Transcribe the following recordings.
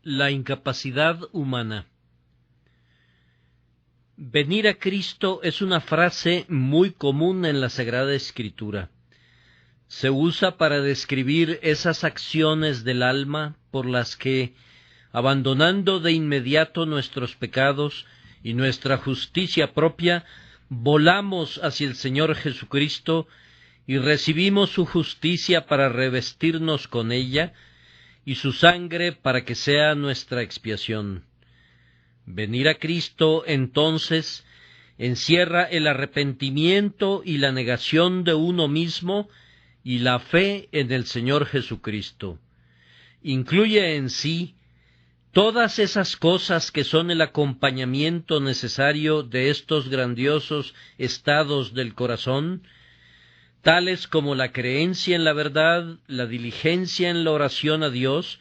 La incapacidad humana. Venir a Cristo es una frase muy común en la Sagrada Escritura. Se usa para describir esas acciones del alma por las que, abandonando de inmediato nuestros pecados y nuestra justicia propia, volamos hacia el Señor Jesucristo y recibimos su justicia para revestirnos con ella, y su sangre para que sea nuestra expiación. Venir a Cristo, entonces, encierra el arrepentimiento y la negación de uno mismo y la fe en el Señor Jesucristo. Incluye en sí todas esas cosas que son el acompañamiento necesario de estos grandiosos estados del corazón, tales como la creencia en la verdad, la diligencia en la oración a Dios,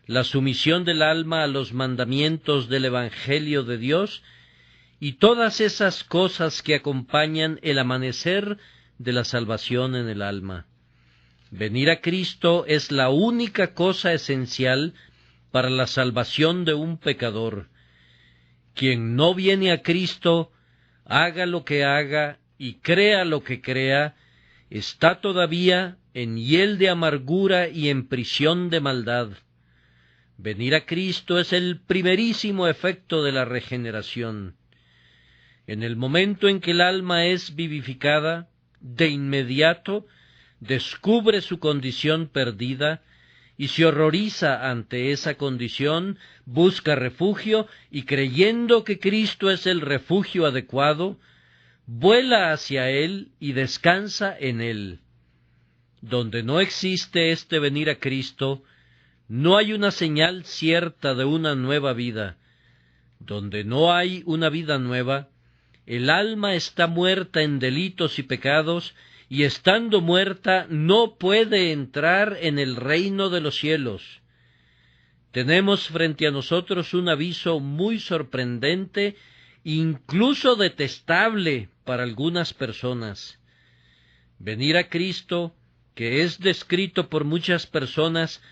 la sumisión del alma a los mandamientos del Evangelio de Dios, y todas esas cosas que acompañan el amanecer de la salvación en el alma. Venir a Cristo es la única cosa esencial para la salvación de un pecador. Quien no viene a Cristo, haga lo que haga y crea lo que crea, está todavía en hiel de amargura y en prisión de maldad. Venir a Cristo es el primerísimo efecto de la regeneración. En el momento en que el alma es vivificada, de inmediato descubre su condición perdida y se horroriza ante esa condición, busca refugio y, creyendo que Cristo es el refugio adecuado, vuela hacia Él y descansa en Él. Donde no existe este venir a Cristo, no hay una señal cierta de una nueva vida. Donde no hay una vida nueva, el alma está muerta en delitos y pecados, y estando muerta no puede entrar en el reino de los cielos. Tenemos frente a nosotros un aviso muy sorprendente, incluso detestable para algunas personas. Venir a Cristo, que es descrito por muchas personas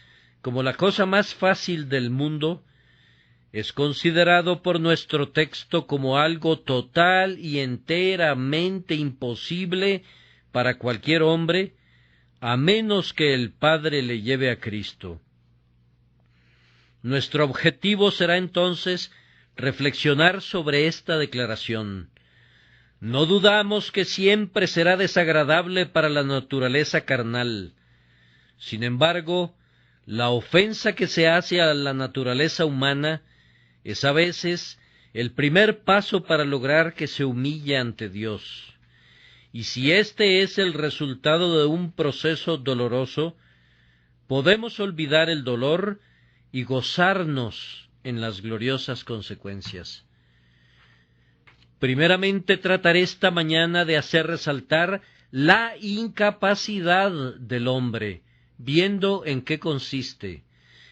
como la cosa más fácil del mundo, es considerado por nuestro texto como algo total y enteramente imposible para cualquier hombre, a menos que el Padre le lleve a Cristo. Nuestro objetivo será entonces reflexionar sobre esta declaración. No dudamos que siempre será desagradable para la naturaleza carnal. Sin embargo, la ofensa que se hace a la naturaleza humana es a veces el primer paso para lograr que se humille ante Dios. Y si este es el resultado de un proceso doloroso, podemos olvidar el dolor y gozarnos en las gloriosas consecuencias. Primeramente trataré esta mañana de hacer resaltar la incapacidad del hombre, viendo en qué consiste.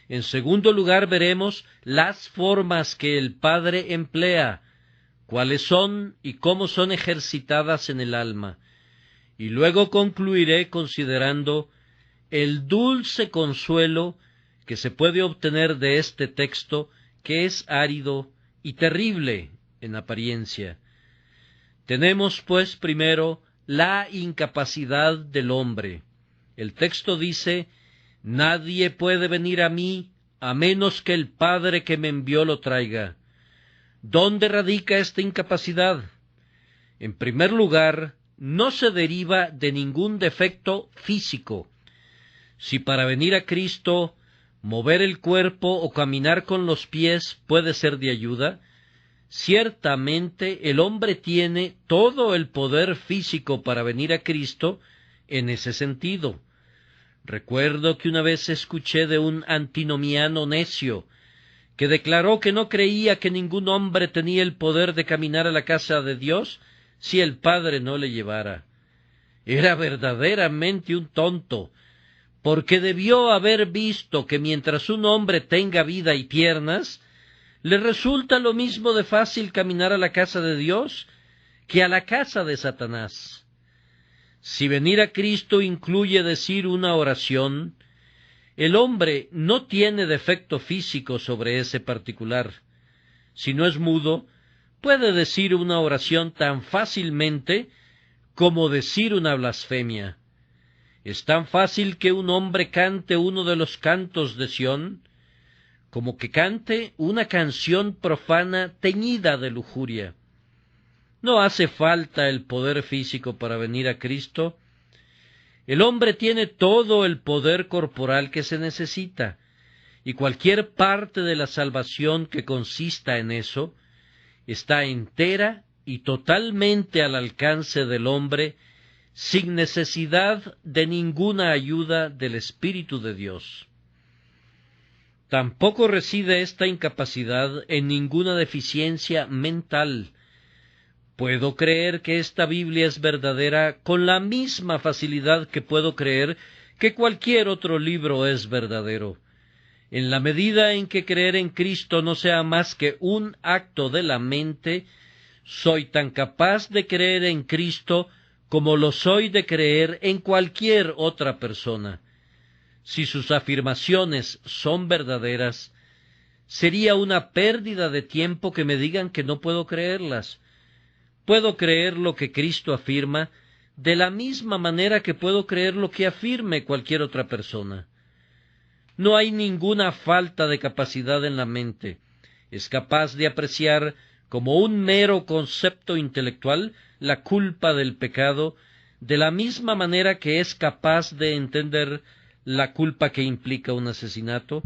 En segundo lugar, veremos las formas que el Padre emplea, cuáles son y cómo son ejercitadas en el alma. Y luego concluiré considerando el dulce consuelo que se puede obtener de este texto, que es árido y terrible en apariencia. Tenemos, pues, primero, la incapacidad del hombre. El texto dice: «Nadie puede venir a mí a menos que el Padre que me envió lo traiga». ¿Dónde radica esta incapacidad? En primer lugar, no se deriva de ningún defecto físico. Si para venir a Cristo, mover el cuerpo o caminar con los pies puede ser de ayuda, ciertamente el hombre tiene todo el poder físico para venir a Cristo en ese sentido. Recuerdo que una vez escuché de un antinomiano necio, que declaró que no creía que ningún hombre tenía el poder de caminar a la casa de Dios si el Padre no le llevara. Era verdaderamente un tonto, porque debió haber visto que mientras un hombre tenga vida y piernas, le resulta lo mismo de fácil caminar a la casa de Dios que a la casa de Satanás. Si venir a Cristo incluye decir una oración, El hombre no tiene defecto físico sobre ese particular. Si no es mudo, puede decir una oración tan fácilmente como decir una blasfemia. Es tan fácil que un hombre cante uno de los cantos de Sión, como que cante una canción profana teñida de lujuria. No hace falta el poder físico para venir a Cristo. El hombre tiene todo el poder corporal que se necesita, y cualquier parte de la salvación que consista en eso está entera y totalmente al alcance del hombre, sin necesidad de ninguna ayuda del Espíritu de Dios. Tampoco reside esta incapacidad en ninguna deficiencia mental. Puedo creer que esta Biblia es verdadera con la misma facilidad que puedo creer que cualquier otro libro es verdadero. En la medida en que creer en Cristo no sea más que un acto de la mente, soy tan capaz de creer en Cristo como lo soy de creer en cualquier otra persona. Si sus afirmaciones son verdaderas, sería una pérdida de tiempo que me digan que no puedo creerlas. Puedo creer lo que Cristo afirma de la misma manera que puedo creer lo que afirme cualquier otra persona. No hay ninguna falta de capacidad en la mente. Es capaz de apreciar como un mero concepto intelectual la culpa del pecado, de la misma manera que es capaz de entender la culpa que implica un asesinato.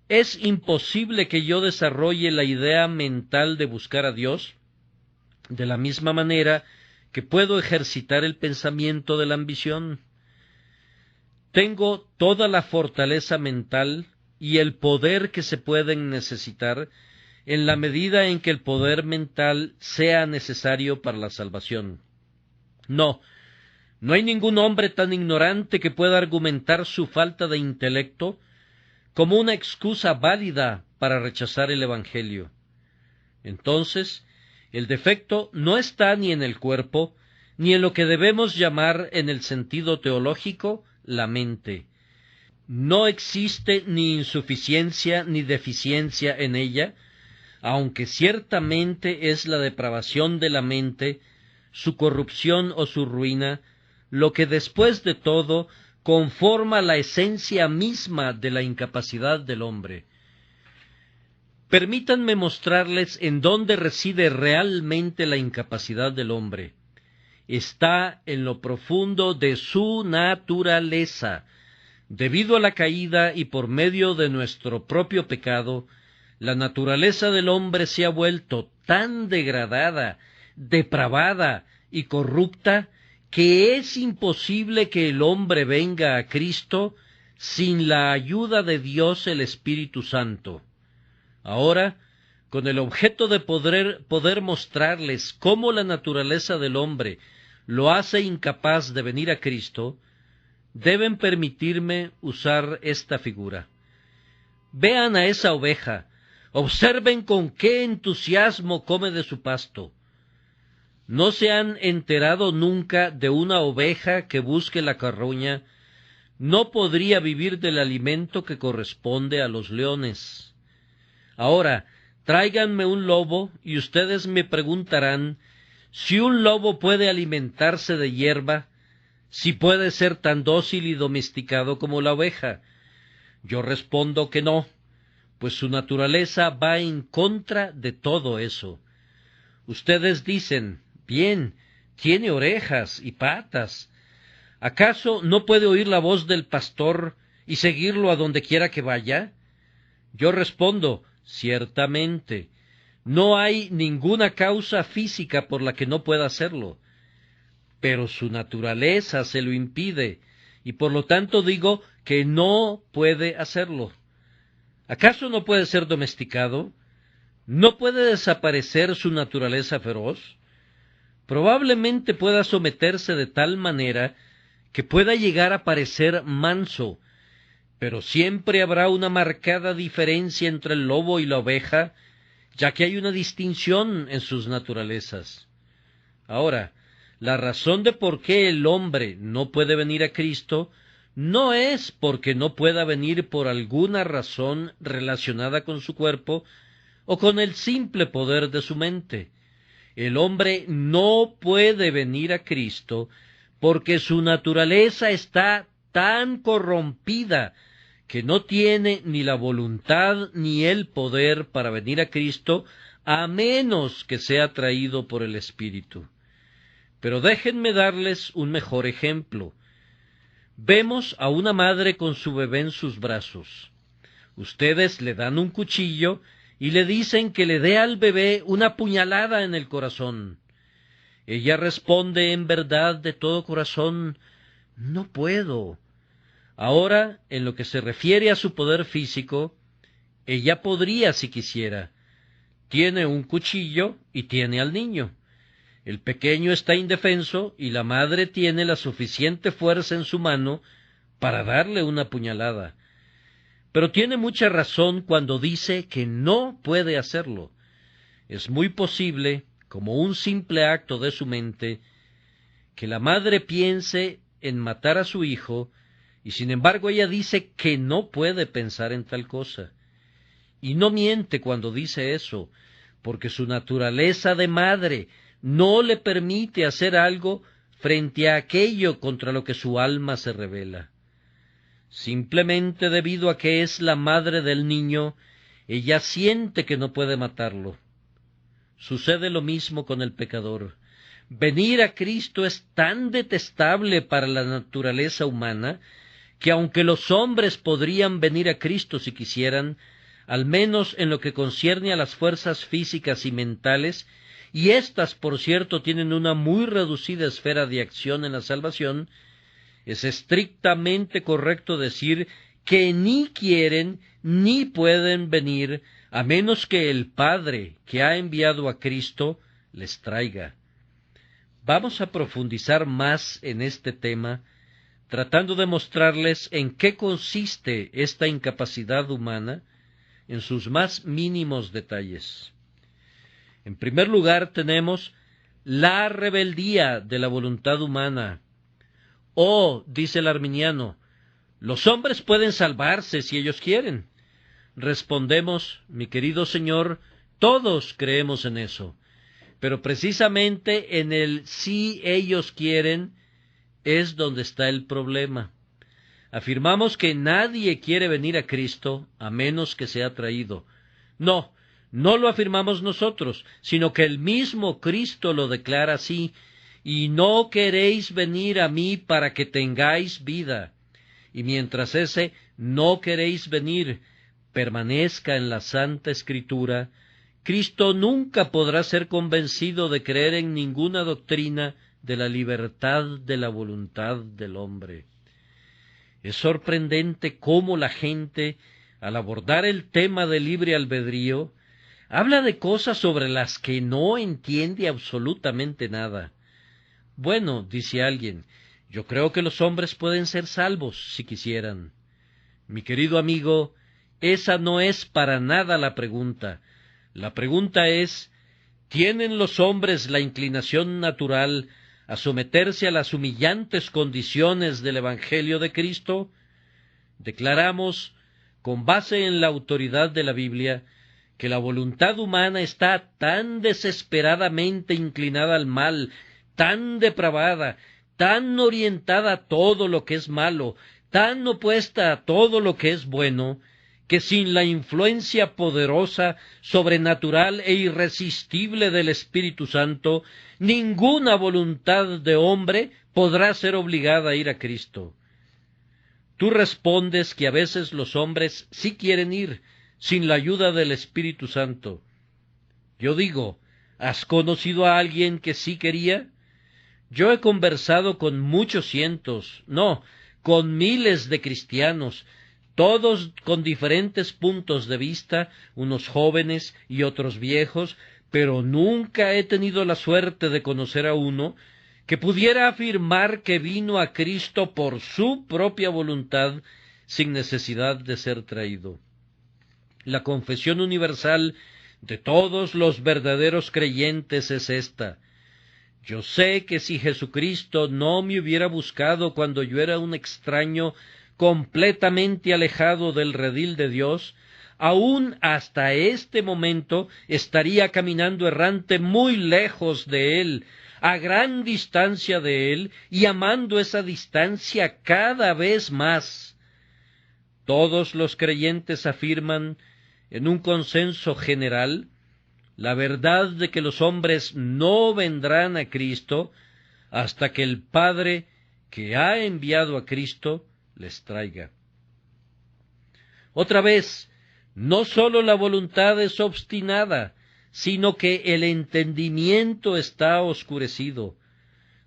¿Es imposible que yo desarrolle la idea mental de buscar a Dios? De la misma manera que puedo ejercitar el pensamiento de la ambición. Tengo toda la fortaleza mental y el poder que se pueden necesitar en la medida en que el poder mental sea necesario para la salvación. No hay ningún hombre tan ignorante que pueda argumentar su falta de intelecto como una excusa válida para rechazar el Evangelio. Entonces, el defecto no está ni en el cuerpo, ni en lo que debemos llamar en el sentido teológico la mente. No existe ni insuficiencia ni deficiencia en ella, aunque ciertamente es la depravación de la mente, su corrupción o su ruina, lo que después de todo conforma la esencia misma de la incapacidad del hombre. Permítanme mostrarles en dónde reside realmente la incapacidad del hombre. Está en lo profundo de su naturaleza. Debido a la caída y por medio de nuestro propio pecado, la naturaleza del hombre se ha vuelto tan degradada, depravada y corrupta que es imposible que el hombre venga a Cristo sin la ayuda de Dios el Espíritu Santo. Ahora, con el objeto de poder mostrarles cómo la naturaleza del hombre lo hace incapaz de venir a Cristo, deben permitirme usar esta figura. Vean a esa oveja, observen con qué entusiasmo come de su pasto. ¿No se han enterado nunca de una oveja que busque la carroña? No podría vivir del alimento que corresponde a los leones. Ahora, tráiganme un lobo y ustedes me preguntarán si un lobo puede alimentarse de hierba, si puede ser tan dócil y domesticado como la oveja. Yo respondo que no, pues su naturaleza va en contra de todo eso. Ustedes dicen, bien, tiene orejas y patas. ¿Acaso no puede oír la voz del pastor y seguirlo a donde quiera que vaya? Yo respondo, ciertamente, no hay ninguna causa física por la que no pueda hacerlo, pero su naturaleza se lo impide, y por lo tanto digo que no puede hacerlo. ¿Acaso no puede ser domesticado? ¿No puede desaparecer su naturaleza feroz? Probablemente pueda someterse de tal manera que pueda llegar a parecer manso, pero siempre habrá una marcada diferencia entre el lobo y la oveja, ya que hay una distinción en sus naturalezas. Ahora, la razón de por qué el hombre no puede venir a Cristo no es porque no pueda venir por alguna razón relacionada con su cuerpo o con el simple poder de su mente. El hombre no puede venir a Cristo porque su naturaleza está tan corrompida que no tiene ni la voluntad ni el poder para venir a Cristo a menos que sea traído por el Espíritu. Pero déjenme darles un mejor ejemplo. Vemos a una madre con su bebé en sus brazos. Ustedes le dan un cuchillo y le dicen que le dé al bebé una puñalada en el corazón. Ella responde en verdad de todo corazón, no puedo. Ahora, en lo que se refiere a su poder físico, ella podría si quisiera. Tiene un cuchillo y tiene al niño. El pequeño está indefenso y la madre tiene la suficiente fuerza en su mano para darle una puñalada. Pero tiene mucha razón cuando dice que no puede hacerlo. Es muy posible, como un simple acto de su mente, que la madre piense en matar a su hijo, y sin embargo ella dice que no puede pensar en tal cosa. Y no miente cuando dice eso, porque su naturaleza de madre no le permite hacer algo frente a aquello contra lo que su alma se revela. Simplemente debido a que es la madre del niño, ella siente que no puede matarlo. Sucede lo mismo con el pecador. Venir a Cristo es tan detestable para la naturaleza humana que aunque los hombres podrían venir a Cristo si quisieran, al menos en lo que concierne a las fuerzas físicas y mentales, y éstas, por cierto, tienen una muy reducida esfera de acción en la salvación, es estrictamente correcto decir que ni quieren ni pueden venir a menos que el Padre que ha enviado a Cristo les traiga. Vamos a profundizar más en este tema, tratando de mostrarles en qué consiste esta incapacidad humana en sus más mínimos detalles. En primer lugar tenemos la rebeldía de la voluntad humana. Oh, dice el arminiano, los hombres pueden salvarse si ellos quieren. Respondemos, mi querido señor, todos creemos en eso, pero precisamente en el si ellos quieren es donde está el problema. Afirmamos que nadie quiere venir a Cristo a menos que sea traído. No, no lo afirmamos nosotros, sino que el mismo Cristo lo declara así, y no queréis venir a mí para que tengáis vida. Y mientras ese no queréis venir permanezca en la Santa Escritura, Cristo nunca podrá ser convencido de creer en ninguna doctrina de la libertad de la voluntad del hombre. Es sorprendente cómo la gente, al abordar el tema del libre albedrío, habla de cosas sobre las que no entiende absolutamente nada. Bueno, dice alguien, yo creo que los hombres pueden ser salvos si quisieran. Mi querido amigo, esa no es para nada la pregunta. La pregunta es, ¿tienen los hombres la inclinación natural a someterse a las humillantes condiciones del Evangelio de Cristo? Declaramos, con base en la autoridad de la Biblia, que la voluntad humana está tan desesperadamente inclinada al mal, tan depravada, tan orientada a todo lo que es malo, tan opuesta a todo lo que es bueno, que sin la influencia poderosa, sobrenatural e irresistible del Espíritu Santo, ninguna voluntad de hombre podrá ser obligada a ir a Cristo. Tú respondes que a veces los hombres sí quieren ir, sin la ayuda del Espíritu Santo. Yo digo, ¿has conocido a alguien que sí quería? Yo he conversado con muchos cientos, no, con miles de cristianos, todos con diferentes puntos de vista, unos jóvenes y otros viejos, pero nunca he tenido la suerte de conocer a uno que pudiera afirmar que vino a Cristo por su propia voluntad, sin necesidad de ser traído. La confesión universal de todos los verdaderos creyentes es esta: Yo sé que si Jesucristo no me hubiera buscado cuando yo era un extraño completamente alejado del redil de Dios, aún hasta este momento estaría caminando errante muy lejos de Él, a gran distancia de Él, y amando esa distancia cada vez más. Todos los creyentes afirman, en un consenso general, la verdad de que los hombres no vendrán a Cristo hasta que el Padre, que ha enviado a Cristo, les traiga. Otra vez, no sólo la voluntad es obstinada, sino que el entendimiento está oscurecido.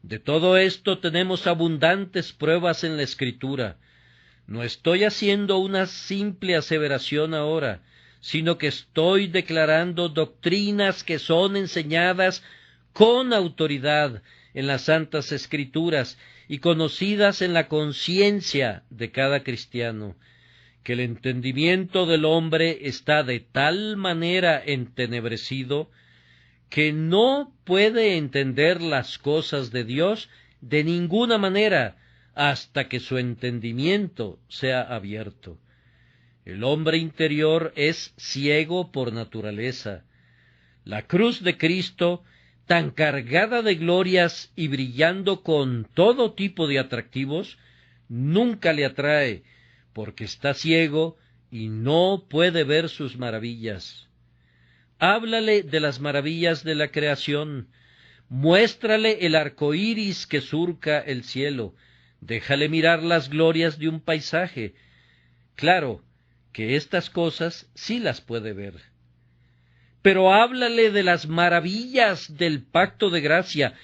De todo esto tenemos abundantes pruebas en la Escritura. No estoy haciendo una simple aseveración ahora, sino que estoy declarando doctrinas que son enseñadas con autoridad en las Santas Escrituras y conocidas en la conciencia de cada cristiano, que el entendimiento del hombre está de tal manera entenebrecido que no puede entender las cosas de Dios de ninguna manera hasta que su entendimiento sea abierto. El hombre interior es ciego por naturaleza. La cruz de Cristo, tan cargada de glorias y brillando con todo tipo de atractivos, nunca le atrae, porque está ciego y no puede ver sus maravillas. Háblale de las maravillas de la creación, muéstrale el arco iris que surca el cielo, déjale mirar las glorias de un paisaje. Claro que estas cosas sí las puede ver. Pero háblale de las maravillas del pacto de gracia,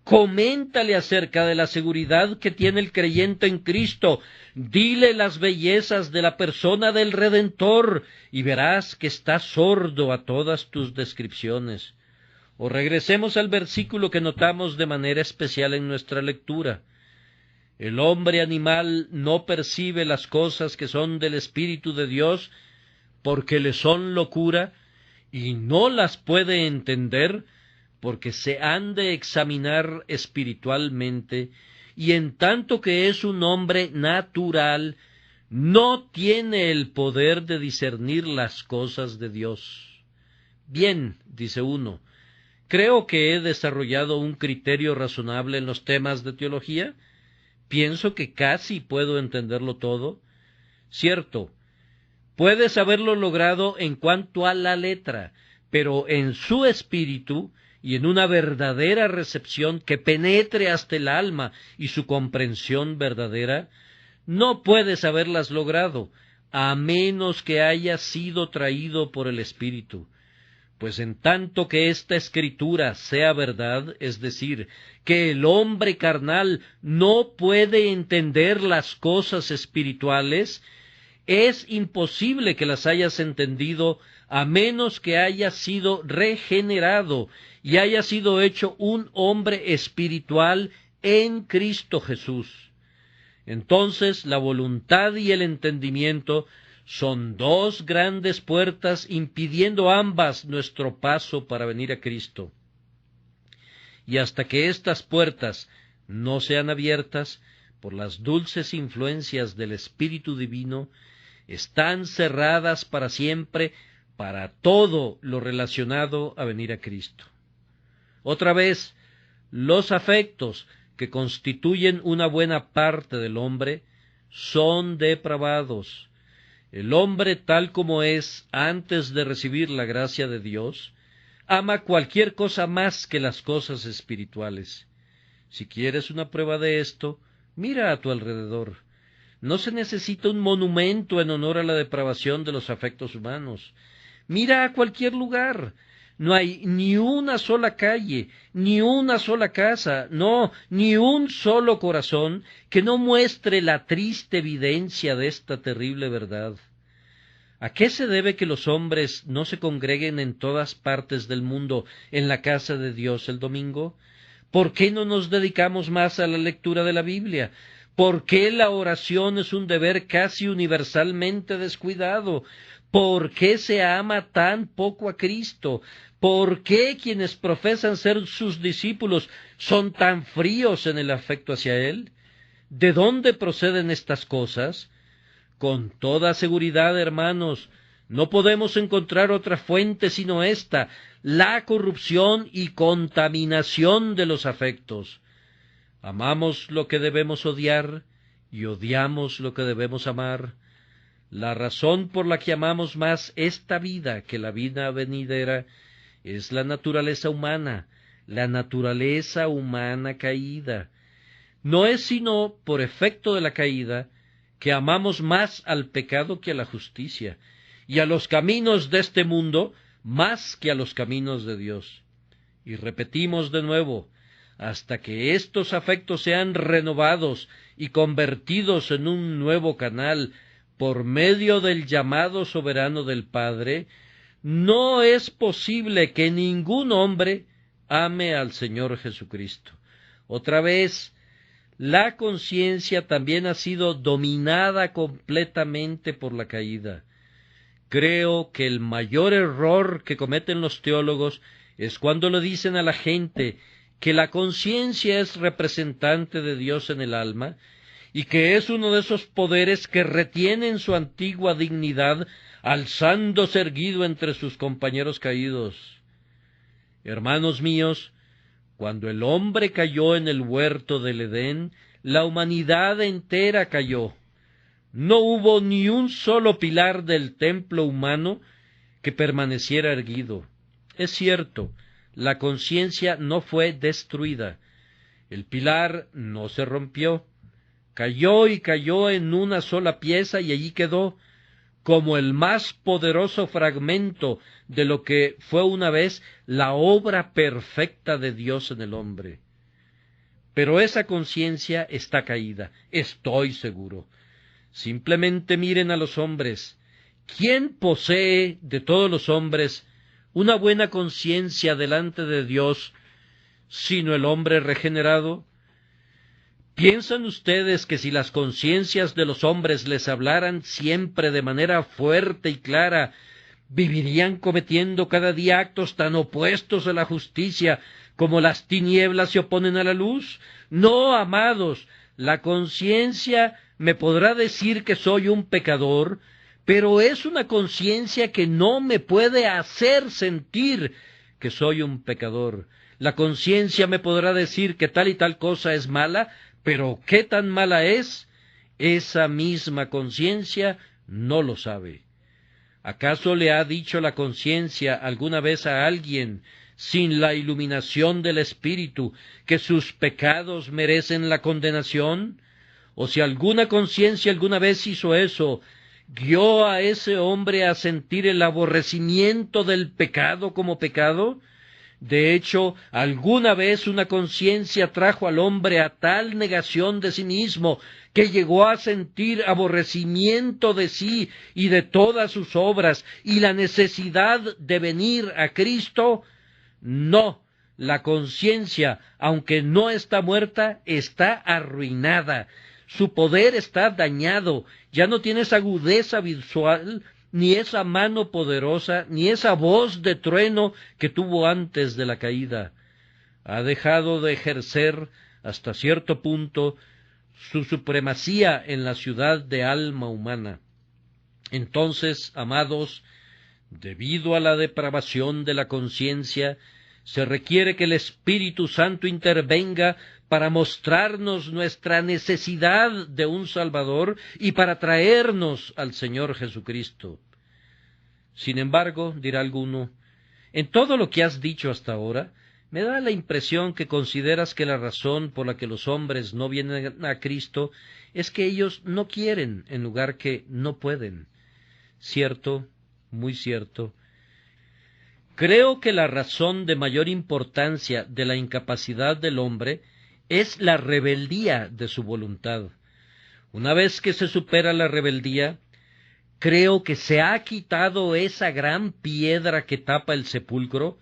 coméntale acerca de la seguridad que tiene el creyente en Cristo, dile las bellezas de la persona del Redentor, y verás que está sordo a todas tus descripciones. O regresemos al versículo que notamos de manera especial en nuestra lectura. El hombre animal no percibe las cosas que son del Espíritu de Dios, porque le son locura, y no las puede entender, porque se han de examinar espiritualmente, y en tanto que es un hombre natural, no tiene el poder de discernir las cosas de Dios. Bien, dice uno, creo que he desarrollado un criterio razonable en los temas de teología. Pienso que casi puedo entenderlo todo. Cierto, puedes haberlo logrado en cuanto a la letra, pero en su espíritu y en una verdadera recepción que penetre hasta el alma y su comprensión verdadera, no puedes haberlas logrado, a menos que hayas sido traído por el Espíritu. Pues en tanto que esta escritura sea verdad, es decir, que el hombre carnal no puede entender las cosas espirituales, es imposible que las hayas entendido a menos que hayas sido regenerado y hayas sido hecho un hombre espiritual en Cristo Jesús. Entonces la voluntad y el entendimiento son dos grandes puertas impidiendo ambas nuestro paso para venir a Cristo. Y hasta que estas puertas no sean abiertas por las dulces influencias del Espíritu Divino, están cerradas para siempre para todo lo relacionado a venir a Cristo. Otra vez, los afectos que constituyen una buena parte del hombre son depravados. El hombre tal como es antes de recibir la gracia de Dios, ama cualquier cosa más que las cosas espirituales. Si quieres una prueba de esto, mira a tu alrededor. No se necesita un monumento en honor a la depravación de los afectos humanos. Mira a cualquier lugar. No hay ni una sola calle, ni una sola casa, no, ni un solo corazón que no muestre la triste evidencia de esta terrible verdad. ¿A qué se debe que los hombres no se congreguen en todas partes del mundo en la casa de Dios el domingo? ¿Por qué no nos dedicamos más a la lectura de la Biblia? ¿Por qué la oración es un deber casi universalmente descuidado? ¿Por qué se ama tan poco a Cristo? ¿Por qué quienes profesan ser sus discípulos son tan fríos en el afecto hacia Él? ¿De dónde proceden estas cosas? Con toda seguridad, hermanos, no podemos encontrar otra fuente sino esta, la corrupción y contaminación de los afectos. Amamos lo que debemos odiar y odiamos lo que debemos amar. La razón por la que amamos más esta vida que la vida venidera es la naturaleza humana caída. No es sino por efecto de la caída que amamos más al pecado que a la justicia, y a los caminos de este mundo más que a los caminos de Dios. Y repetimos de nuevo, hasta que estos afectos sean renovados y convertidos en un nuevo canal por medio del llamado soberano del Padre, no es posible que ningún hombre ame al Señor Jesucristo. Otra vez, la conciencia también ha sido dominada completamente por la caída. Creo que el mayor error que cometen los teólogos es cuando le dicen a la gente que la conciencia es representante de Dios en el alma y que es uno de esos poderes que retienen su antigua dignidad alzándose erguido entre sus compañeros caídos. Hermanos míos, cuando el hombre cayó en el huerto del Edén, la humanidad entera cayó. No hubo ni un solo pilar del templo humano que permaneciera erguido. Es cierto, la conciencia no fue destruida. El pilar no se rompió. Cayó y cayó en una sola pieza y allí quedó, como el más poderoso fragmento de lo que fue una vez la obra perfecta de Dios en el hombre. Pero esa conciencia está caída, estoy seguro. Simplemente miren a los hombres. ¿Quién posee de todos los hombres una buena conciencia delante de Dios, sino el hombre regenerado? ¿Piensan ustedes que si las conciencias de los hombres les hablaran siempre de manera fuerte y clara, vivirían cometiendo cada día actos tan opuestos a la justicia como las tinieblas se oponen a la luz? No, amados, la conciencia me podrá decir que soy un pecador, pero es una conciencia que no me puede hacer sentir que soy un pecador. La conciencia me podrá decir que tal y tal cosa es mala, pero ¿qué tan mala es? Esa misma conciencia no lo sabe. ¿Acaso le ha dicho la conciencia alguna vez a alguien, sin la iluminación del Espíritu, que sus pecados merecen la condenación? O si alguna conciencia alguna vez hizo eso, ¿guió a ese hombre a sentir el aborrecimiento del pecado como pecado? De hecho, alguna vez una conciencia trajo al hombre a tal negación de sí mismo que llegó a sentir aborrecimiento de sí y de todas sus obras y la necesidad de venir a Cristo. No, la conciencia, aunque no está muerta, está arruinada. Su poder está dañado, ya no tiene esa agudeza visual, ni esa mano poderosa, ni esa voz de trueno que tuvo antes de la caída. Ha dejado de ejercer, hasta cierto punto, su supremacía en la ciudad de alma humana. Entonces, amados, debido a la depravación de la conciencia, se requiere que el Espíritu Santo intervenga para mostrarnos nuestra necesidad de un Salvador y para traernos al Señor Jesucristo. Sin embargo, dirá alguno, en todo lo que has dicho hasta ahora, me da la impresión que consideras que la razón por la que los hombres no vienen a Cristo es que ellos no quieren en lugar que no pueden. Cierto, muy cierto. Creo que la razón de mayor importancia de la incapacidad del hombre es la rebeldía de su voluntad. Una vez que se supera la rebeldía, creo que se ha quitado esa gran piedra que tapa el sepulcro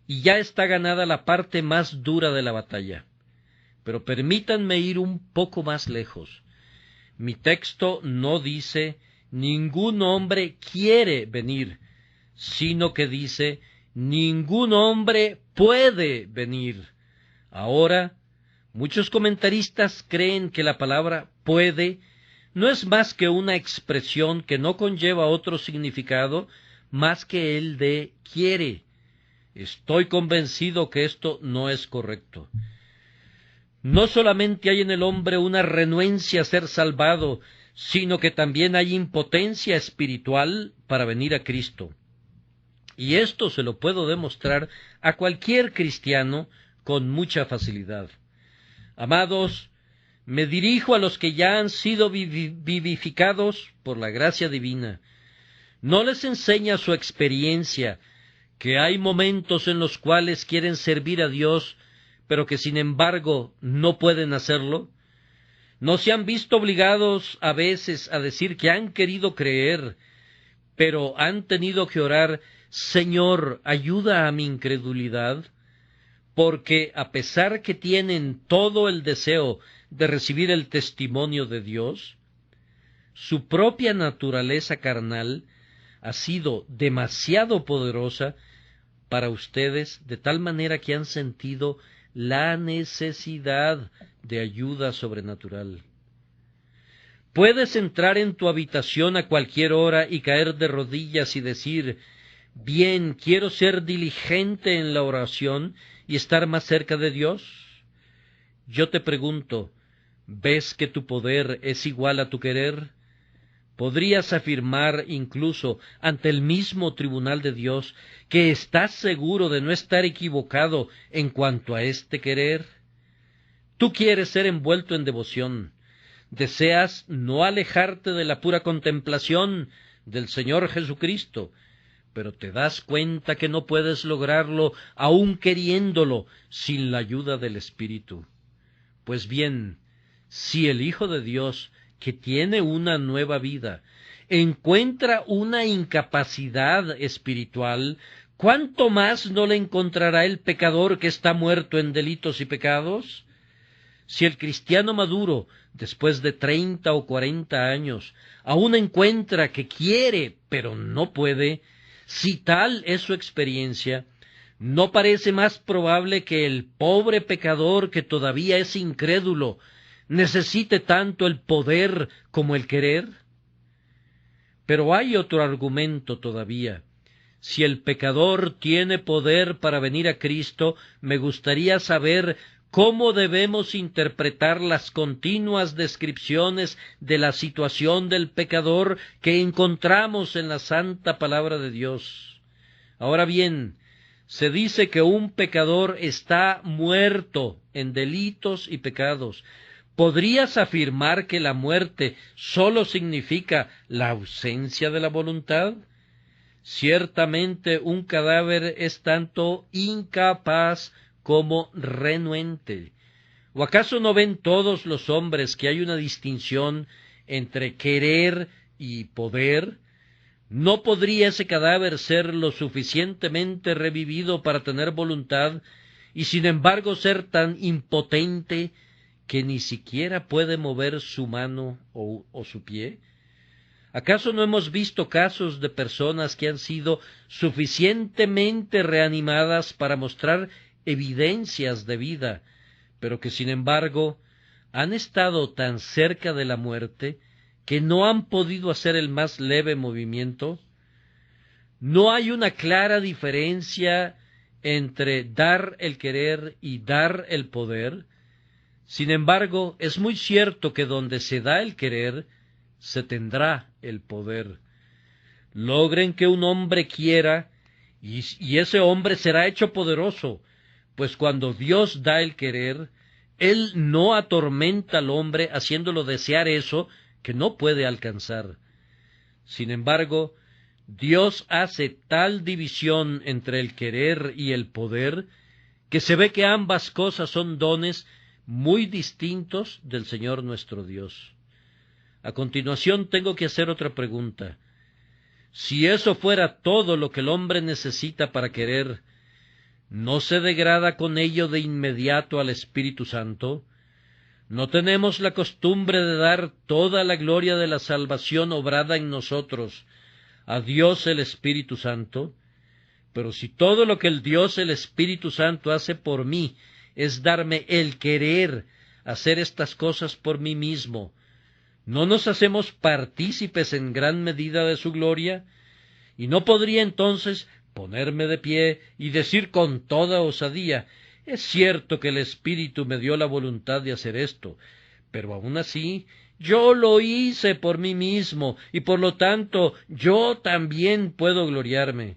y ya está ganada la parte más dura de la batalla. Pero permítanme ir un poco más lejos. Mi texto no dice ningún hombre quiere venir, sino que dice, ningún hombre puede venir. Ahora, muchos comentaristas creen que la palabra puede no es más que una expresión que no conlleva otro significado más que el de quiere. Estoy convencido que esto no es correcto. No solamente hay en el hombre una renuencia a ser salvado, sino que también hay impotencia espiritual para venir a Cristo. Y esto se lo puedo demostrar a cualquier cristiano con mucha facilidad. Amados, me dirijo a los que ya han sido vivificados por la gracia divina. No les enseña su experiencia, que hay momentos en los cuales quieren servir a Dios, pero que sin embargo no pueden hacerlo. No se han visto obligados a veces a decir que han querido creer, pero han tenido que orar, Señor, ayuda a mi incredulidad, porque a pesar que tienen todo el deseo de recibir el testimonio de Dios, su propia naturaleza carnal ha sido demasiado poderosa para ustedes, de tal manera que han sentido la necesidad de ayuda sobrenatural. Puedes entrar en tu habitación a cualquier hora y caer de rodillas y decir, bien, quiero ser diligente en la oración y estar más cerca de Dios. Yo te pregunto, ¿ves que tu poder es igual a tu querer? ¿Podrías afirmar incluso ante el mismo tribunal de Dios que estás seguro de no estar equivocado en cuanto a este querer? Tú quieres ser envuelto en devoción, deseas no alejarte de la pura contemplación del Señor Jesucristo, pero te das cuenta que no puedes lograrlo aun queriéndolo sin la ayuda del Espíritu. Pues bien, si el Hijo de Dios, que tiene una nueva vida, encuentra una incapacidad espiritual, ¿cuánto más no le encontrará el pecador que está muerto en delitos y pecados? Si el cristiano maduro, después de 30 o 40 años, aún encuentra que quiere, pero no puede, si tal es su experiencia, ¿no parece más probable que el pobre pecador que todavía es incrédulo necesite tanto el poder como el querer? Pero hay otro argumento todavía. Si el pecador tiene poder para venir a Cristo, me gustaría saber cómo debemos interpretar las continuas descripciones de la situación del pecador que encontramos en la santa palabra de Dios. Ahora bien, se dice que un pecador está muerto en delitos y pecados. ¿Podrías afirmar que la muerte sólo significa la ausencia de la voluntad? Ciertamente un cadáver es tanto incapaz como renuente. ¿O acaso no ven todos los hombres que hay una distinción entre querer y poder? ¿No podría ese cadáver ser lo suficientemente revivido para tener voluntad y sin embargo ser tan impotente que ni siquiera puede mover su mano o su pie? ¿Acaso no hemos visto casos de personas que han sido suficientemente reanimadas para mostrar evidencias de vida, pero que sin embargo han estado tan cerca de la muerte que no han podido hacer el más leve movimiento? ¿No hay una clara diferencia entre dar el querer y dar el poder? Sin embargo, es muy cierto que donde se da el querer, se tendrá el poder. Logren que un hombre quiera, y ese hombre será hecho poderoso, pues cuando Dios da el querer, Él no atormenta al hombre haciéndolo desear eso que no puede alcanzar. Sin embargo, Dios hace tal división entre el querer y el poder, que se ve que ambas cosas son dones muy distintos del Señor nuestro Dios. A continuación tengo que hacer otra pregunta. Si eso fuera todo lo que el hombre necesita para querer, ¿no se degrada con ello de inmediato al Espíritu Santo? No tenemos la costumbre de dar toda la gloria de la salvación obrada en nosotros a Dios el Espíritu Santo, pero si todo lo que el Dios el Espíritu Santo hace por mí es darme el querer hacer estas cosas por mí mismo, ¿no nos hacemos partícipes en gran medida de su gloria? Y no podría entonces ponerme de pie y decir con toda osadía: es cierto que el Espíritu me dio la voluntad de hacer esto, pero aun así yo lo hice por mí mismo, y por lo tanto yo también puedo gloriarme.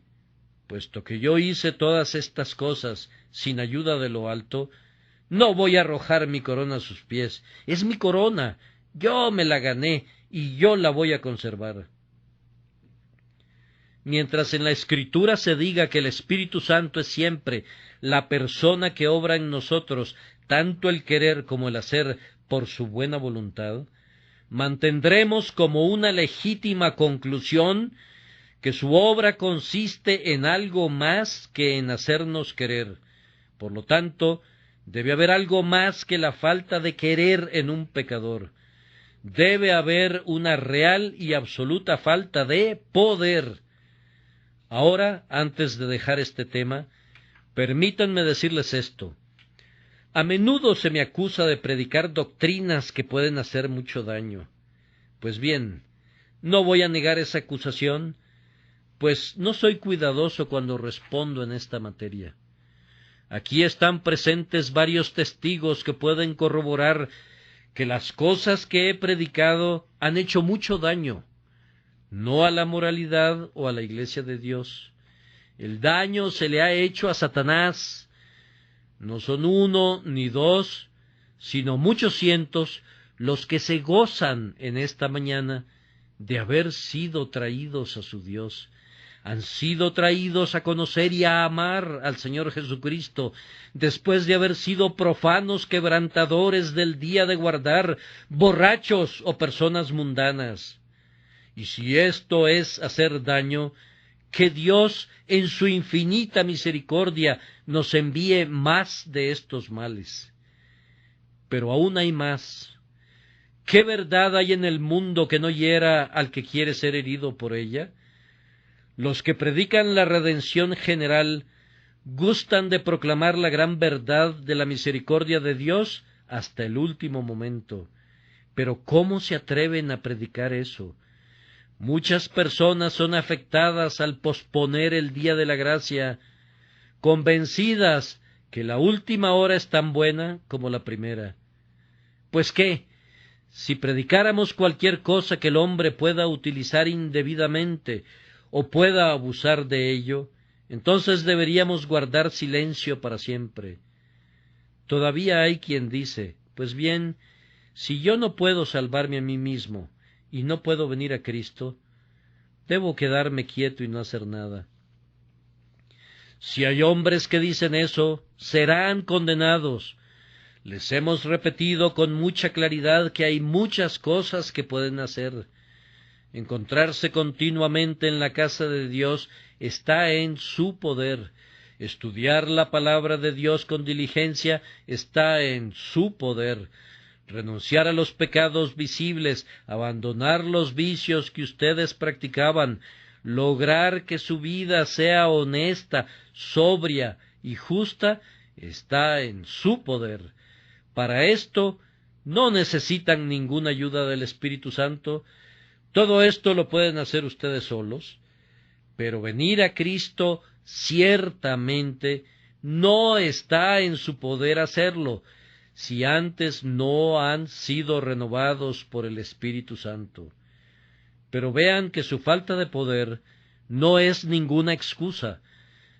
Puesto que yo hice todas estas cosas sin ayuda de lo alto, no voy a arrojar mi corona a sus pies. Es mi corona, yo me la gané, y yo la voy a conservar. Mientras en la Escritura se diga que el Espíritu Santo es siempre la persona que obra en nosotros tanto el querer como el hacer por su buena voluntad, mantendremos como una legítima conclusión que su obra consiste en algo más que en hacernos querer. Por lo tanto, debe haber algo más que la falta de querer en un pecador. Debe haber una real y absoluta falta de poder. Ahora, antes de dejar este tema, permítanme decirles esto. A menudo se me acusa de predicar doctrinas que pueden hacer mucho daño. Pues bien, no voy a negar esa acusación, pues no soy cuidadoso cuando respondo en esta materia. Aquí están presentes varios testigos que pueden corroborar que las cosas que he predicado han hecho mucho daño, no a la moralidad o a la Iglesia de Dios. El daño se le ha hecho a Satanás. No son uno ni dos, sino muchos cientos los que se gozan en esta mañana de haber sido traídos a su Dios. Han sido traídos a conocer y a amar al Señor Jesucristo, después de haber sido profanos quebrantadores del día de guardar, borrachos o personas mundanas. Y si esto es hacer daño, que Dios, en su infinita misericordia, nos envíe más de estos males. Pero aún hay más. ¿Qué verdad hay en el mundo que no hiera al que quiere ser herido por ella? Los que predican la redención general gustan de proclamar la gran verdad de la misericordia de Dios hasta el último momento. Pero ¿cómo se atreven a predicar eso? Muchas personas son afectadas al posponer el día de la gracia, convencidas que la última hora es tan buena como la primera. Pues qué, si predicáramos cualquier cosa que el hombre pueda utilizar indebidamente o pueda abusar de ello, entonces deberíamos guardar silencio para siempre. Todavía hay quien dice: pues bien, si yo no puedo salvarme a mí mismo y no puedo venir a Cristo, debo quedarme quieto y no hacer nada. Si hay hombres que dicen eso, serán condenados. Les hemos repetido con mucha claridad que hay muchas cosas que pueden hacer. Encontrarse continuamente en la casa de Dios está en su poder. Estudiar la palabra de Dios con diligencia está en su poder. Renunciar a los pecados visibles, abandonar los vicios que ustedes practicaban, lograr que su vida sea honesta, sobria y justa, está en su poder. Para esto no necesitan ninguna ayuda del Espíritu Santo. Todo esto lo pueden hacer ustedes solos, pero venir a Cristo ciertamente no está en su poder hacerlo, si antes no han sido renovados por el Espíritu Santo. Pero vean que su falta de poder no es ninguna excusa,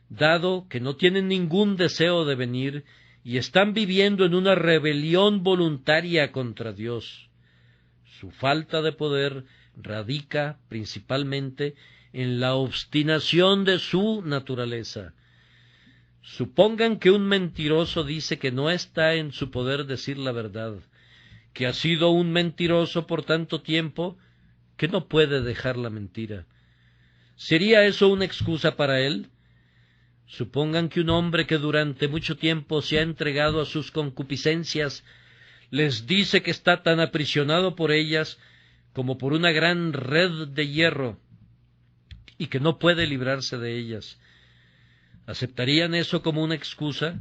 dado que no tienen ningún deseo de venir y están viviendo en una rebelión voluntaria contra Dios. Su falta de poder radica principalmente en la obstinación de su naturaleza. Supongan que un mentiroso dice que no está en su poder decir la verdad, que ha sido un mentiroso por tanto tiempo que no puede dejar la mentira. ¿Sería eso una excusa para él? Supongan que un hombre que durante mucho tiempo se ha entregado a sus concupiscencias Les dice que está tan aprisionado por ellas como por una gran red de hierro y que no puede librarse de ellas. ¿Aceptarían eso como una excusa?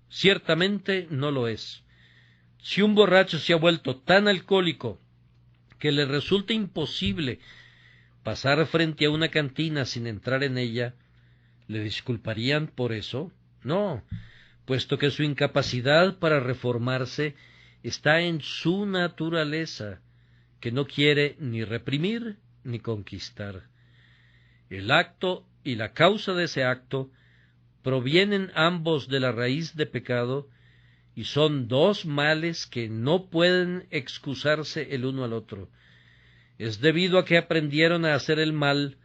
Ciertamente no lo es. Si un borracho se ha vuelto tan alcohólico que le resulta imposible pasar frente a una cantina sin entrar en ella, ¿le disculparían por eso? No, puesto que su incapacidad para reformarse está en su naturaleza, que no quiere ni reprimir ni conquistar. El acto y la causa de ese acto provienen ambos de la raíz de pecado y son dos males que no pueden excusarse el uno al otro. Es debido a que aprendieron a hacer el mal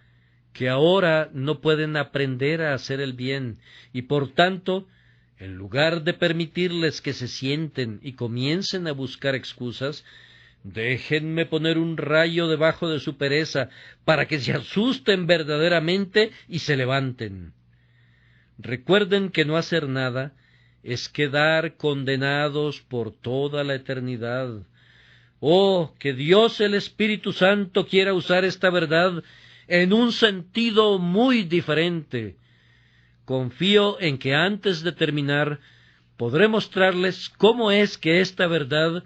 que ahora no pueden aprender a hacer el bien, y por tanto, en lugar de permitirles que se sienten y comiencen a buscar excusas, déjenme poner un rayo debajo de su pereza para que se asusten verdaderamente y se levanten. Recuerden que no hacer nada es quedar condenados por toda la eternidad. Oh, que Dios el Espíritu Santo quiera usar esta verdad en un sentido muy diferente. Confío en que antes de terminar podré mostrarles cómo es que esta verdad,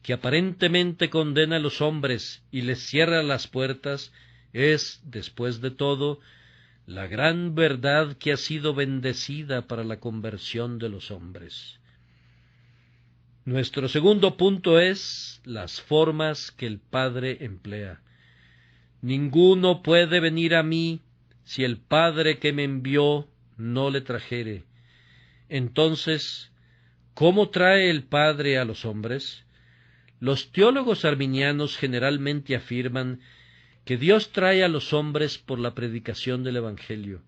que aparentemente condena a los hombres y les cierra las puertas, es, después de todo, la gran verdad que ha sido bendecida para la conversión de los hombres. Nuestro segundo punto es las formas que el Padre emplea. Ninguno puede venir a mí si el Padre que me envió no le trajere. Entonces, ¿cómo trae el Padre a los hombres? Los teólogos arminianos generalmente afirman que Dios trae a los hombres por la predicación del Evangelio.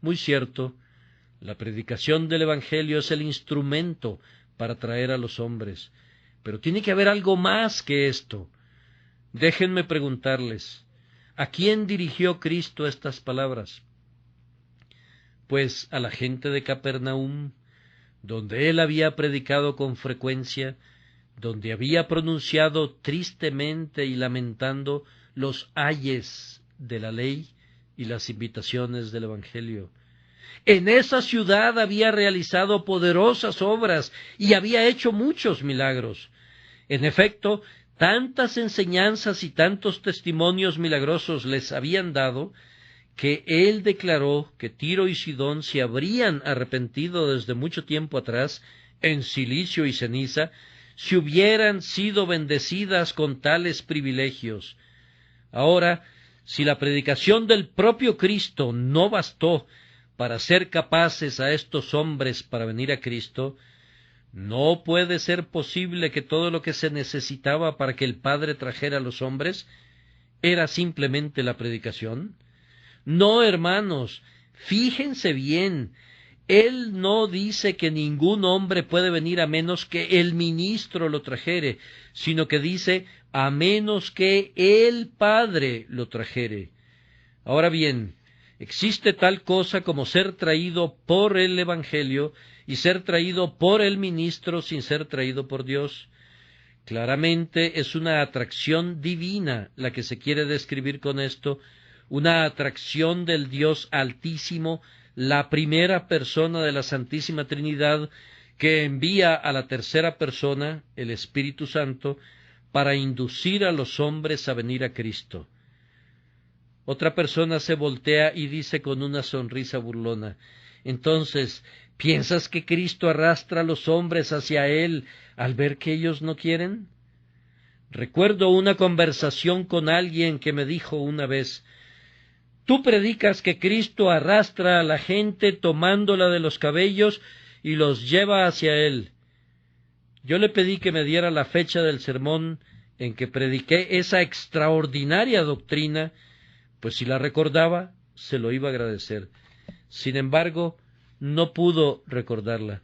Muy cierto, la predicación del Evangelio es el instrumento para traer a los hombres, pero tiene que haber algo más que esto. Déjenme preguntarles, ¿a quién dirigió Cristo estas palabras? Pues a la gente de Capernaum, donde él había predicado con frecuencia, donde había pronunciado tristemente y lamentando los ayes de la ley y las invitaciones del Evangelio. En esa ciudad había realizado poderosas obras y había hecho muchos milagros. En efecto, tantas enseñanzas y tantos testimonios milagrosos les habían dado, que él declaró que Tiro y Sidón se habrían arrepentido desde mucho tiempo atrás, en cilicio y ceniza, si hubieran sido bendecidas con tales privilegios. Ahora, si la predicación del propio Cristo no bastó para hacer capaces a estos hombres para venir a Cristo, ¿no puede ser posible que todo lo que se necesitaba para que el Padre trajera a los hombres era simplemente la predicación? No, hermanos, fíjense bien, él no dice que ningún hombre puede venir a menos que el ministro lo trajere, sino que dice a menos que el Padre lo trajere. Ahora bien, existe tal cosa como ser traído por el Evangelio y ser traído por el ministro sin ser traído por Dios. Claramente es una atracción divina la que se quiere describir con esto, una atracción del Dios Altísimo, la primera persona de la Santísima Trinidad, que envía a la tercera persona, el Espíritu Santo, para inducir a los hombres a venir a Cristo. Otra persona se voltea y dice con una sonrisa burlona, entonces, ¿piensas que Cristo arrastra a los hombres hacia Él al ver que ellos no quieren? Recuerdo una conversación con alguien que me dijo una vez, tú predicas que Cristo arrastra a la gente tomándola de los cabellos y los lleva hacia Él. Yo le pedí que me diera la fecha del sermón en que prediqué esa extraordinaria doctrina, pues si la recordaba, se lo iba a agradecer. Sin embargo, no pudo recordarla.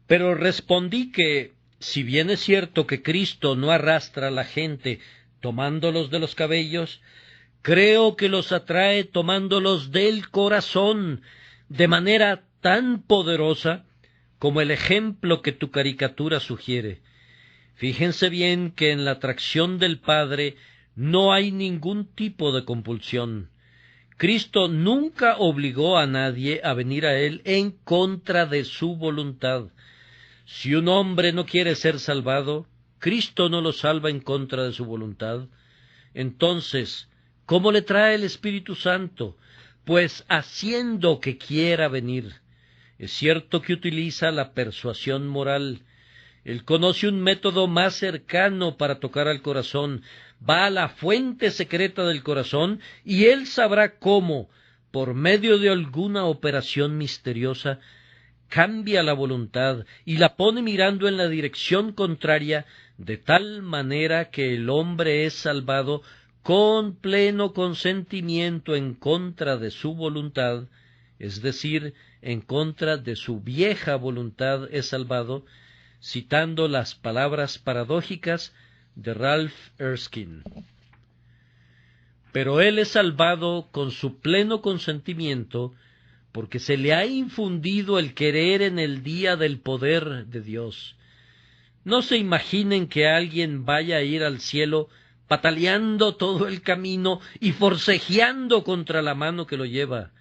Pero respondí que, si bien es cierto que Cristo no arrastra a la gente tomándolos de los cabellos, creo que los atrae tomándolos del corazón, de manera tan poderosa como el ejemplo que tu caricatura sugiere. Fíjense bien que en la atracción del Padre no hay ningún tipo de compulsión. Cristo nunca obligó a nadie a venir a Él en contra de su voluntad. Si un hombre no quiere ser salvado, Cristo no lo salva en contra de su voluntad. Entonces, ¿cómo le trae el Espíritu Santo? Pues haciendo que quiera venir. Es cierto que utiliza la persuasión moral. Él conoce un método más cercano para tocar al corazón. Va a la fuente secreta del corazón y Él sabrá cómo, por medio de alguna operación misteriosa, cambia la voluntad y la pone mirando en la dirección contraria, de tal manera que el hombre es salvado con pleno consentimiento en contra de su voluntad, es decir, en contra de su vieja voluntad es salvado, citando las palabras paradójicas de Ralph Erskine. Pero él es salvado con su pleno consentimiento, porque se le ha infundido el querer en el día del poder de Dios. No se imaginen que alguien vaya a ir al cielo pataleando todo el camino y forcejeando contra la mano que lo lleva.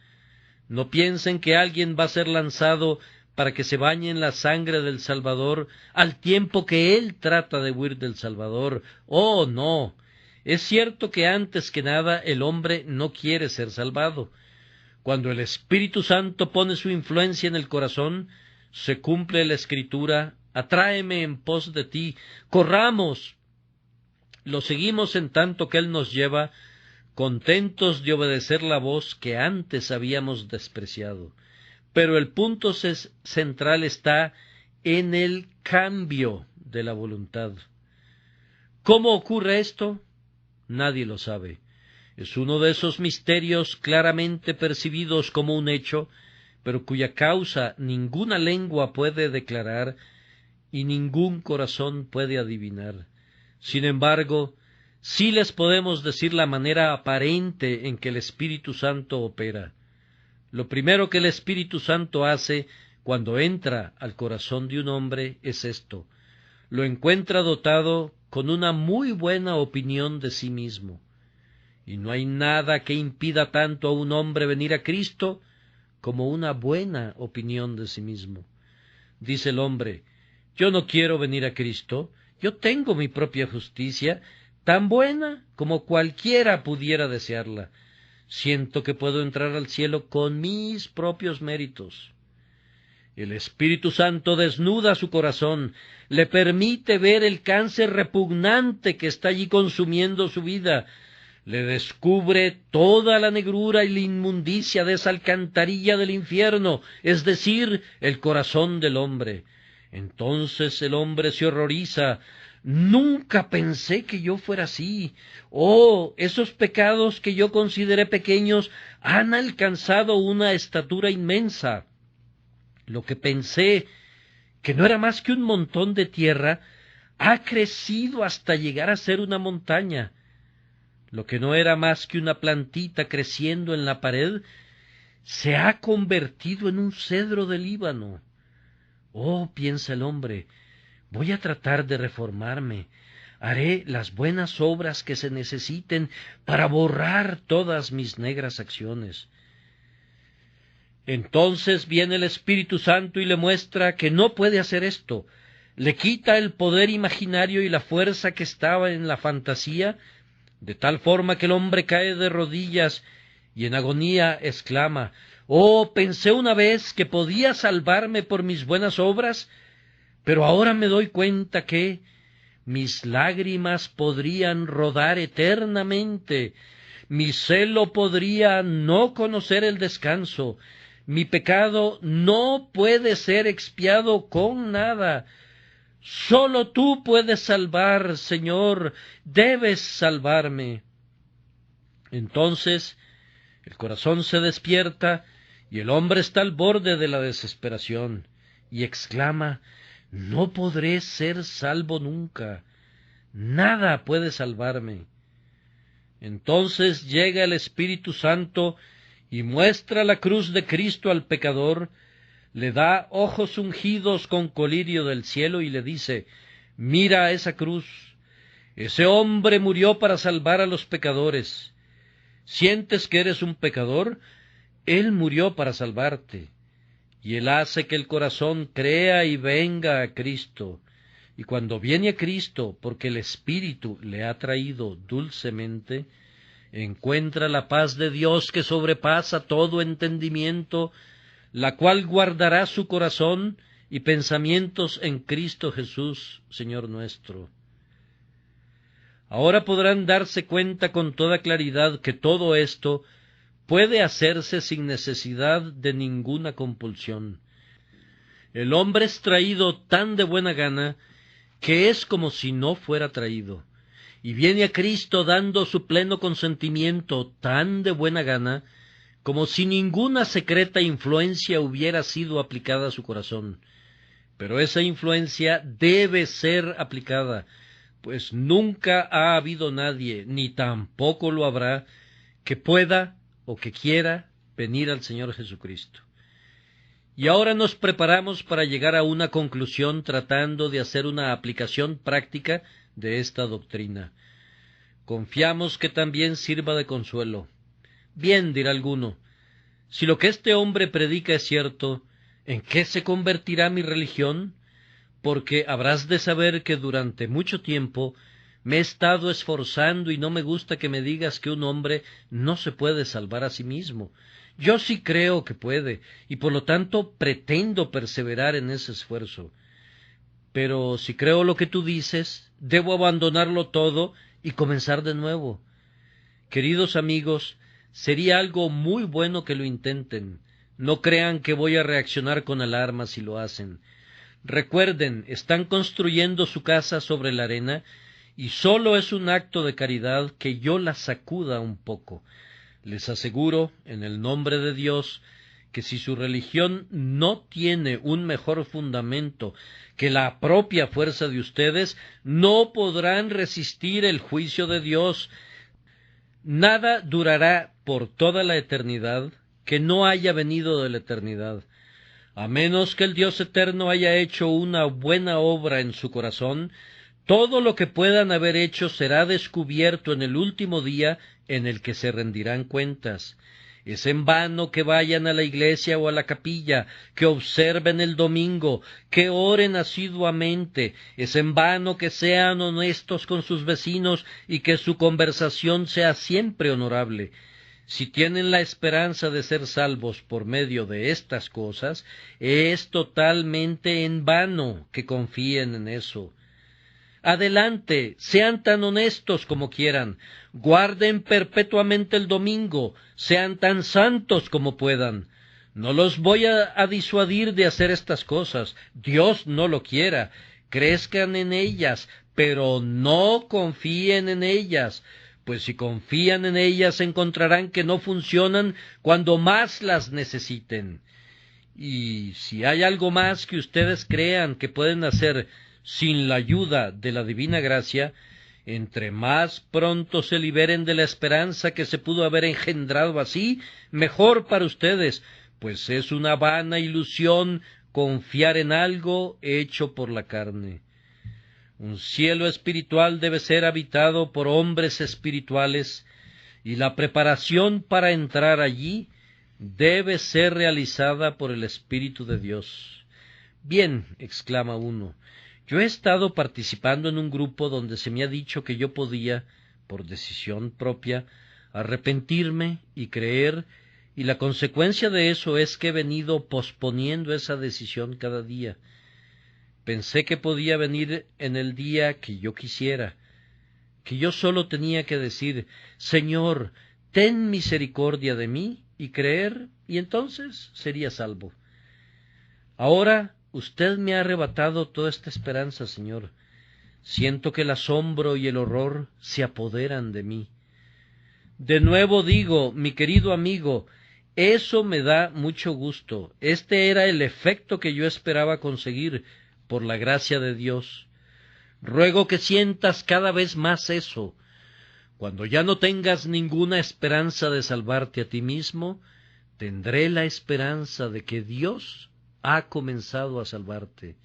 No piensen que alguien va a ser lanzado para que se bañe en la sangre del Salvador al tiempo que él trata de huir del Salvador. ¡Oh, no! Es cierto que antes que nada el hombre no quiere ser salvado. Cuando el Espíritu Santo pone su influencia en el corazón, se cumple la Escritura: «Atráeme en pos de ti, corramos». Lo seguimos en tanto que Él nos lleva, contentos de obedecer la voz que antes habíamos despreciado. Pero el punto central está en el cambio de la voluntad. ¿Cómo ocurre esto? Nadie lo sabe. Es uno de esos misterios claramente percibidos como un hecho, pero cuya causa ninguna lengua puede declarar y ningún corazón puede adivinar. Sin embargo, sí les podemos decir la manera aparente en que el Espíritu Santo opera. Lo primero que el Espíritu Santo hace cuando entra al corazón de un hombre es esto: lo encuentra dotado con una muy buena opinión de sí mismo. Y no hay nada que impida tanto a un hombre venir a Cristo como una buena opinión de sí mismo. Dice el hombre: yo no quiero venir a Cristo, yo tengo mi propia justicia, tan buena como cualquiera pudiera desearla. Siento que puedo entrar al cielo con mis propios méritos. El Espíritu Santo desnuda su corazón, le permite ver el cáncer repugnante que está allí consumiendo su vida, le descubre toda la negrura y la inmundicia de esa alcantarilla del infierno, es decir, el corazón del hombre. Entonces el hombre se horroriza. Nunca pensé que yo fuera así. Oh, esos pecados que yo consideré pequeños han alcanzado una estatura inmensa. Lo que pensé que no era más que un montón de tierra ha crecido hasta llegar a ser una montaña. Lo que no era más que una plantita creciendo en la pared se ha convertido en un cedro del Líbano. Oh, piensa el hombre, voy a tratar de reformarme, haré las buenas obras que se necesiten para borrar todas mis negras acciones. Entonces viene el Espíritu Santo y le muestra que no puede hacer esto, le quita el poder imaginario y la fuerza que estaba en la fantasía, de tal forma que el hombre cae de rodillas y en agonía exclama: «Oh, pensé una vez que podía salvarme por mis buenas obras, pero ahora me doy cuenta que mis lágrimas podrían rodar eternamente, mi celo podría no conocer el descanso, mi pecado no puede ser expiado con nada. Sólo tú puedes salvar, Señor, debes salvarme». Entonces el corazón se despierta y el hombre está al borde de la desesperación y exclama: «No podré ser salvo nunca, nada puede salvarme». Entonces llega el Espíritu Santo y muestra la cruz de Cristo al pecador, le da ojos ungidos con colirio del cielo y le dice: Mira esa cruz. Ese hombre murió para salvar a los pecadores. ¿Sientes que eres un pecador? Él murió para salvarte. Y Él hace que el corazón crea y venga a Cristo. Y cuando viene a Cristo, porque el Espíritu le ha traído dulcemente, encuentra la paz de Dios que sobrepasa todo entendimiento, la cual guardará su corazón y pensamientos en Cristo Jesús, Señor nuestro. Ahora podrán darse cuenta con toda claridad que todo esto puede hacerse sin necesidad de ninguna compulsión. El hombre es traído tan de buena gana que es como si no fuera traído, y viene a Cristo dando su pleno consentimiento tan de buena gana como si ninguna secreta influencia hubiera sido aplicada a su corazón. Pero esa influencia debe ser aplicada, pues nunca ha habido nadie, ni tampoco lo habrá, que pueda o que quiera venir al Señor Jesucristo. Y ahora nos preparamos para llegar a una conclusión tratando de hacer una aplicación práctica de esta doctrina. Confiamos que también sirva de consuelo. Bien, dirá alguno, si lo que este hombre predica es cierto, ¿en qué se convertirá mi religión? Porque habrás de saber que durante mucho tiempo me he estado esforzando y no me gusta que me digas que un hombre no se puede salvar a sí mismo. Yo sí creo que puede, y por lo tanto pretendo perseverar en ese esfuerzo. Pero si creo lo que tú dices, debo abandonarlo todo y comenzar de nuevo. Queridos amigos, sería algo muy bueno que lo intenten. No crean que voy a reaccionar con alarma si lo hacen. Recuerden, están construyendo su casa sobre la arena, y sólo es un acto de caridad que yo la sacuda un poco. Les aseguro, en el nombre de Dios, que si su religión no tiene un mejor fundamento que la propia fuerza de ustedes, no podrán resistir el juicio de Dios. Nada durará por toda la eternidad que no haya venido de la eternidad. A menos que el Dios eterno haya hecho una buena obra en su corazón, todo lo que puedan haber hecho será descubierto en el último día en el que se rendirán cuentas. Es en vano que vayan a la iglesia o a la capilla, que observen el domingo, que oren asiduamente. Es en vano que sean honestos con sus vecinos y que su conversación sea siempre honorable. Si tienen la esperanza de ser salvos por medio de estas cosas, es totalmente en vano que confíen en eso. Adelante, sean tan honestos como quieran, guarden perpetuamente el domingo, sean tan santos como puedan. No los voy a disuadir de hacer estas cosas, Dios no lo quiera. Crezcan en ellas, pero no confíen en ellas, pues si confían en ellas encontrarán que no funcionan cuando más las necesiten. Y si hay algo más que ustedes crean que pueden hacer sin la ayuda de la divina gracia, entre más pronto se liberen de la esperanza que se pudo haber engendrado así, mejor para ustedes, pues es una vana ilusión confiar en algo hecho por la carne. Un cielo espiritual debe ser habitado por hombres espirituales, y la preparación para entrar allí debe ser realizada por el Espíritu de Dios. Bien, exclama uno, yo he estado participando en un grupo donde se me ha dicho que yo podía, por decisión propia, arrepentirme y creer, y la consecuencia de eso es que he venido posponiendo esa decisión cada día. Pensé que podía venir en el día que yo quisiera, que yo solo tenía que decir, Señor, ten misericordia de mí, y creer, y entonces sería salvo. Ahora usted me ha arrebatado toda esta esperanza, Señor. Siento que el asombro y el horror se apoderan de mí. De nuevo digo, mi querido amigo, eso me da mucho gusto. Este era el efecto que yo esperaba conseguir por la gracia de Dios. Ruego que sientas cada vez más eso. Cuando ya no tengas ninguna esperanza de salvarte a ti mismo, tendré la esperanza de que Dios ha comenzado a salvarte.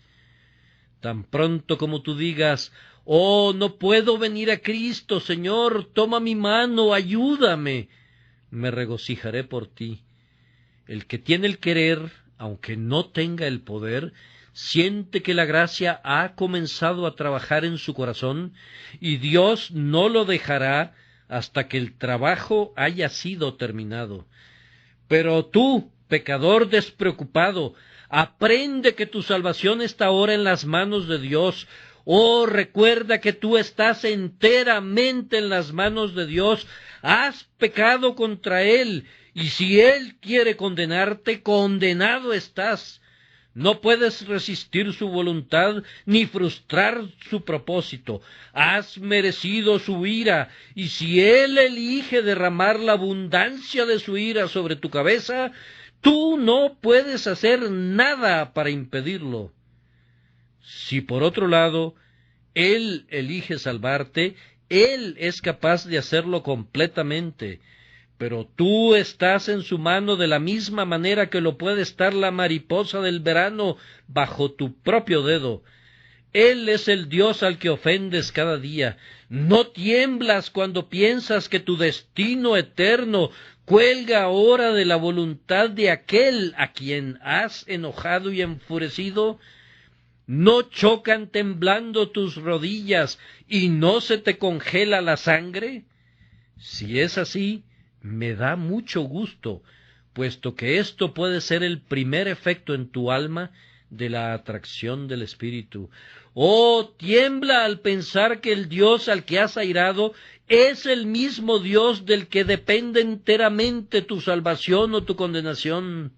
Tan pronto como tú digas: «Oh, no puedo venir a Cristo, Señor, toma mi mano, ayúdame», me regocijaré por ti. El que tiene el querer, aunque no tenga el poder, siente que la gracia ha comenzado a trabajar en su corazón, y Dios no lo dejará hasta que el trabajo haya sido terminado. Pero tú, pecador despreocupado, aprende que tu salvación está ahora en las manos de Dios. Oh, recuerda que tú estás enteramente en las manos de Dios. Has pecado contra Él, y si Él quiere condenarte, condenado estás. No puedes resistir su voluntad ni frustrar su propósito. Has merecido su ira, y si Él elige derramar la abundancia de su ira sobre tu cabeza, tú no puedes hacer nada para impedirlo. Si por otro lado Él elige salvarte, Él es capaz de hacerlo completamente, pero tú estás en su mano de la misma manera que lo puede estar la mariposa del verano bajo tu propio dedo. Él es el Dios al que ofendes cada día. No tiemblas cuando piensas que tu destino eterno cuelga ahora de la voluntad de aquel a quien has enojado y enfurecido. ¿No chocan temblando tus rodillas y no se te congela la sangre? Si es así, me da mucho gusto, puesto que esto puede ser el primer efecto en tu alma de la atracción del Espíritu. Oh, tiembla al pensar que el Dios al que has airado es el mismo Dios del que depende enteramente tu salvación o tu condenación.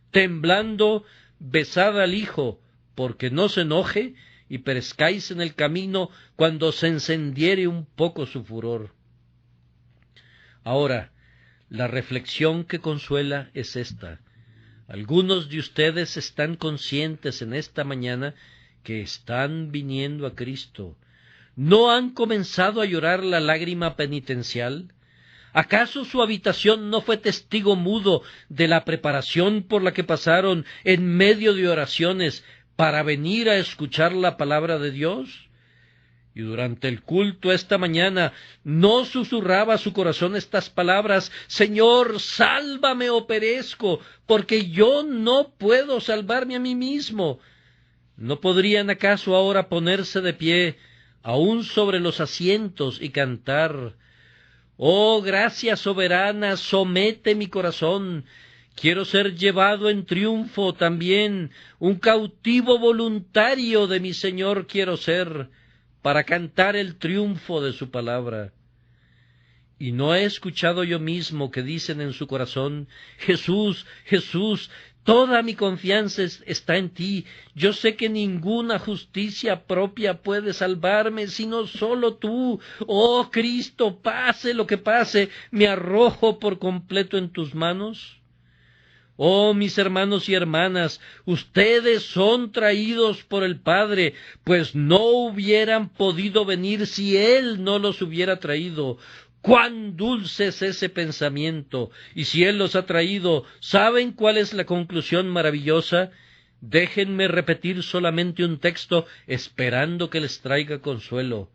Temblando, besad al Hijo, porque no se enoje y perezcáis en el camino cuando se encendiere un poco su furor. Ahora, la reflexión que consuela es esta. Algunos de ustedes están conscientes en esta mañana que están viniendo a Cristo. ¿No han comenzado a llorar la lágrima penitencial? ¿Acaso su habitación no fue testigo mudo de la preparación por la que pasaron en medio de oraciones para venir a escuchar la palabra de Dios? Y durante el culto esta mañana, ¿no susurraba su corazón estas palabras: «Señor, sálvame o perezco, porque yo no puedo salvarme a mí mismo»? ¿No podrían acaso ahora ponerse de pie, aún sobre los asientos, y cantar: «Oh, gracia soberana, somete mi corazón»? Quiero ser llevado en triunfo también, un cautivo voluntario de mi Señor quiero ser, para cantar el triunfo de su palabra. Y no he escuchado yo mismo que dicen en su corazón: «Jesús, Jesús, toda mi confianza está en ti. Yo sé que ninguna justicia propia puede salvarme, sino solo tú. Oh Cristo, pase lo que pase, me arrojo por completo en tus manos». Oh, mis hermanos y hermanas, ustedes son traídos por el Padre, pues no hubieran podido venir si Él no los hubiera traído. ¡Cuán dulce es ese pensamiento! Y si Él los ha traído, ¿saben cuál es la conclusión maravillosa? Déjenme repetir solamente un texto, esperando que les traiga consuelo.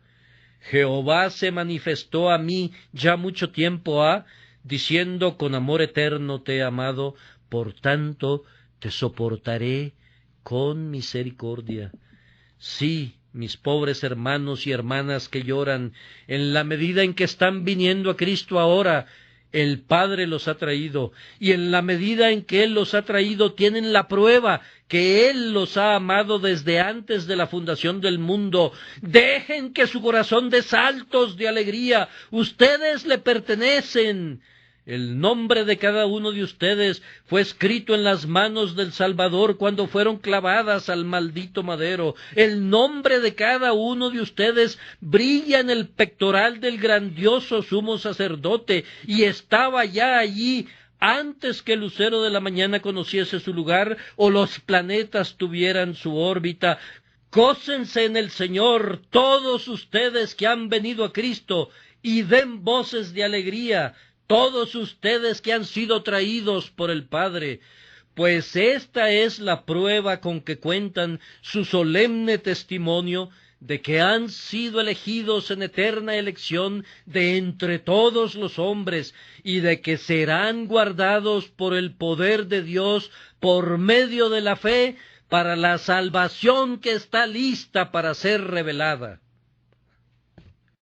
Jehová se manifestó a mí ya mucho tiempo ha, diciendo: «Con amor eterno te he amado, por tanto te soportaré con misericordia». Sí, mis pobres hermanos y hermanas que lloran, en la medida en que están viniendo a Cristo ahora, el Padre los ha traído, y en la medida en que Él los ha traído tienen la prueba que Él los ha amado desde antes de la fundación del mundo. Dejen que su corazón dé saltos de alegría. Ustedes le pertenecen. El nombre de cada uno de ustedes fue escrito en las manos del Salvador cuando fueron clavadas al maldito madero. El nombre de cada uno de ustedes brilla en el pectoral del grandioso sumo sacerdote, y estaba ya allí antes que el lucero de la mañana conociese su lugar o los planetas tuvieran su órbita. Gócense en el Señor todos ustedes que han venido a Cristo, y den voces de alegría todos ustedes que han sido traídos por el Padre, pues esta es la prueba con que cuentan su solemne testimonio de que han sido elegidos en eterna elección de entre todos los hombres, y de que serán guardados por el poder de Dios por medio de la fe para la salvación que está lista para ser revelada.